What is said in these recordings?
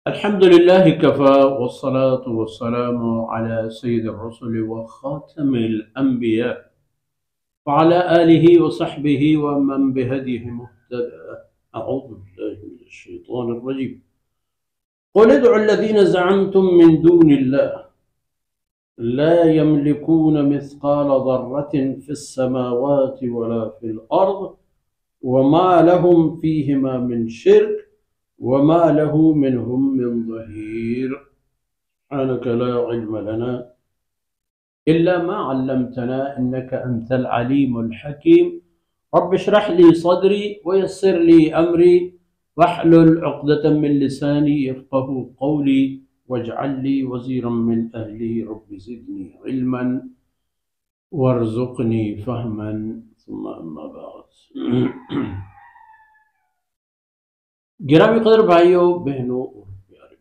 الحمد لله كفى والصلاة والسلام على سيد الرسل وخاتم الأنبياء وعلى آله وصحبه ومن بهديه مهتدى. أعوذ بالله من الشيطان الرجيم. قل ادعوا الذين زعمتم من دون الله لا يملكون مثقال ذرة في السماوات ولا في الأرض وما لهم فيهما من شرك وما له منهم من ظهير. سبحانك لا علم لنا إلا ما علمتنا إنك أنت العليم الحكيم. رب اشرح لي صدري ويسر لي أمري واحلل عقدة من لساني يفقه قولي واجعل لي وزيرا من أهلي رب زدني علما وارزقني فهما ثم أما بعد. گرامی قدر بھائیوں بہنوں اور پیارے،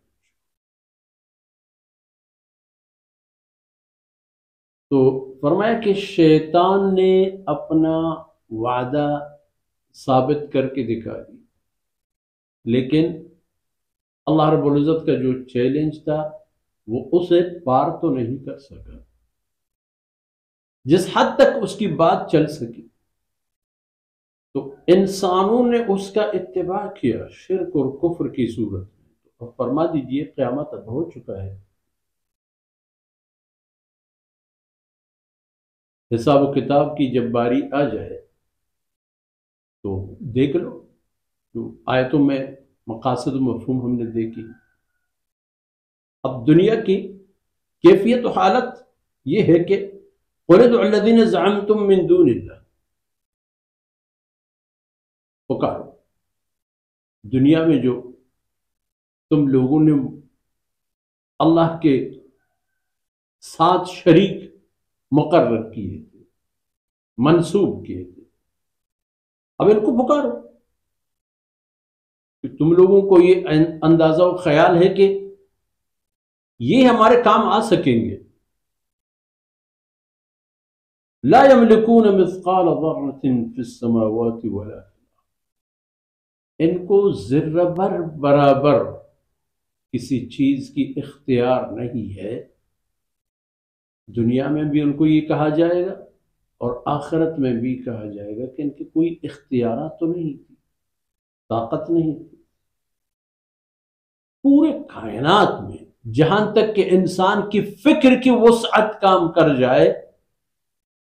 تو فرمایا کہ شیطان نے اپنا وعدہ ثابت کر کے دکھا دی، لیکن اللہ رب العزت کا جو چیلنج تھا وہ اسے پار تو نہیں کر سکا۔ جس حد تک اس کی بات چل سکی تو انسانوں نے اس کا اتباع کیا شرک اور کفر کی صورت میں۔ تو اب فرما دیجئے قیامت اب ہو چکا ہے، حساب و کتاب کی جب باری آ جائے تو دیکھ لو، جو آیتوں میں مقاصد و مفہوم ہم نے دیکھی۔ اب دنیا کی کیفیت و حالت یہ ہے کہ قُلِ ادْعُوا الَّذِينَ زَعَمْتُم مِّن دُونِ اللَّهِ، پکارو دنیا میں جو تم لوگوں نے اللہ کے ساتھ شریک مقرر کیے تھے، منسوب کیے تھے، اب ان کو پکارو کہ تم لوگوں کو یہ اندازہ و خیال ہے کہ یہ ہمارے کام آ سکیں گے۔ لا يملكون مثقال ذرة في السماوات ولا في الأرض، ان کو ذرہ بر برابر کسی چیز کی اختیار نہیں ہے۔ دنیا میں بھی ان کو یہ کہا جائے گا اور آخرت میں بھی کہا جائے گا کہ ان کے کوئی اختیارات تو نہیں تھی، طاقت نہیں تھی۔ پورے کائنات میں جہاں تک کہ انسان کی فکر کی وسعت کام کر جائے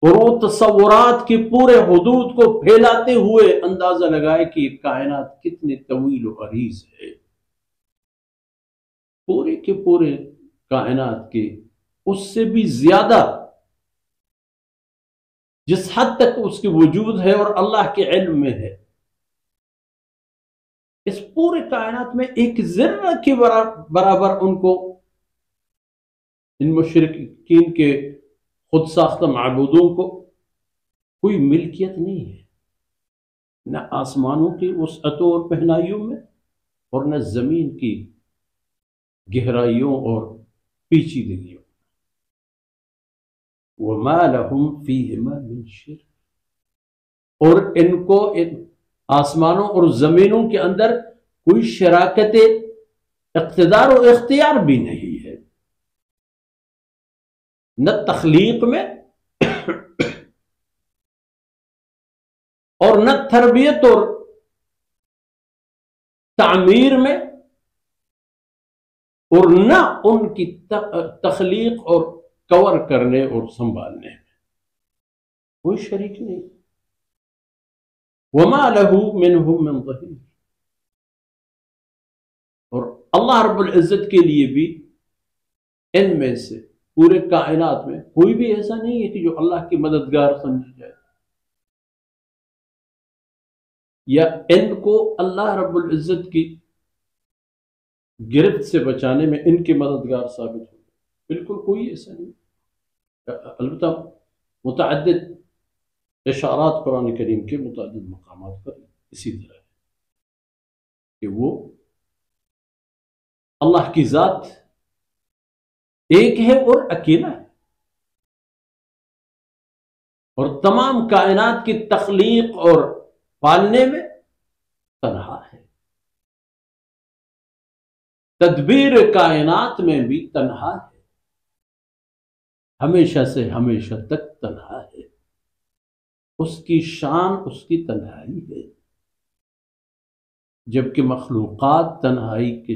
اور وہ تصورات کی پورے حدود کو پھیلاتے ہوئے اندازہ لگائے کہ یہ کائنات کتنی طویل و عریض ہے، پورے کے پورے کائنات کے اس سے بھی زیادہ جس حد تک اس کی وجود ہے اور اللہ کے علم میں ہے، اس پورے کائنات میں ایک ذرہ کے برابر ان کو، ان مشرکین کے خود ساختہ معبودوں کو کوئی ملکیت نہیں ہے، نہ آسمانوں کی وسعتوں اور پہنائیوں میں اور نہ زمین کی گہرائیوں اور پیچیدگیوں۔ وَمَا لَهُمْ فِيهِمَا مِنْ شِرْكٍ، اور ان کو آسمانوں اور زمینوں کے اندر کوئی شراکت اقتدار و اختیار بھی نہیں ہے، نہ تخلیق میں اور نہ تربیت اور تعمیر میں، اور نہ ان کی تخلیق اور کور کرنے اور سنبھالنے میں کوئی شریک نہیں۔ وَمَا لَهُ مِنْهُمْ مِنْ ظَهِيرٍ، اور اللہ رب العزت کے لیے بھی ان میں سے پورے کائنات میں کوئی بھی ایسا نہیں ہے کہ جو اللہ کی مددگار سمجھ جائے یا ان کو اللہ رب العزت کی گرفت سے بچانے میں ان کی مددگار ثابت ہو، بالکل کوئی ایسا نہیں۔ البتہ متعدد اشارات قرآن کریم کے متعدد مقامات پر اسی طرح ہے کہ وہ اللہ کی ذات ایک ہے اور اکیلا ہے، اور تمام کائنات کی تخلیق اور پالنے میں تنہا ہے۔ تدبیر کائنات میں بھی تنہا ہے، ہمیشہ سے ہمیشہ تک تنہا ہے، اس کی شان اس کی تنہائی ہے، جبکہ مخلوقات تنہائی کی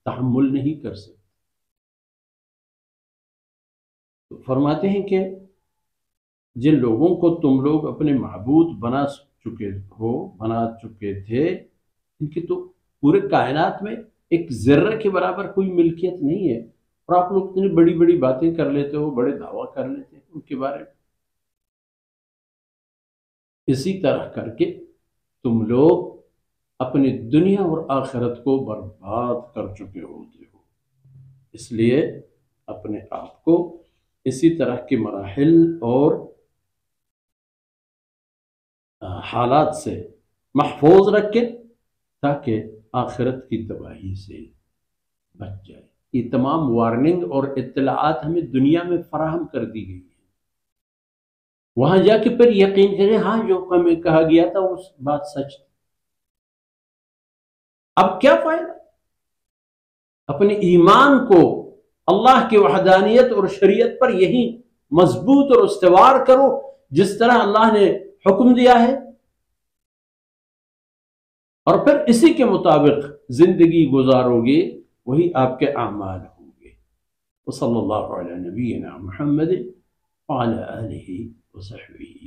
تحمل نہیں کر سکتے۔ تو فرماتے ہیں کہ جن لوگوں کو تم لوگ اپنے معبود بنا چکے تھے، ان کی تو پورے کائنات میں ایک ذرہ کے برابر کوئی ملکیت نہیں ہے، اور آپ لوگ اتنی بڑی بڑی باتیں کر لیتے ہو، بڑے دعویٰ کر لیتے ہیں ان کے بارے میں۔ اسی طرح کر کے تم لوگ اپنی دنیا اور آخرت کو برباد کر چکے ہوتے ہو، اس لیے اپنے آپ کو اسی طرح کے مراحل اور حالات سے محفوظ رکھے تاکہ آخرت کی تباہی سے بچ جائے۔ یہ تمام وارننگ اور اطلاعات ہمیں دنیا میں فراہم کر دی گئی ہیں، وہاں جا کے پھر یقین کریں ہاں جو ہمیں کہا گیا تھا اس بات سچ تھی۔ اب کیا فائدہ؟ اپنے ایمان کو اللہ کی وحدانیت اور شریعت پر یہی مضبوط اور استوار کرو جس طرح اللہ نے حکم دیا ہے، اور پھر اسی کے مطابق زندگی گزارو گے، وہی آپ کے اعمال ہوں گے۔ وصلی اللہ علی نبینا محمد وعلی آلہ وصحبہ۔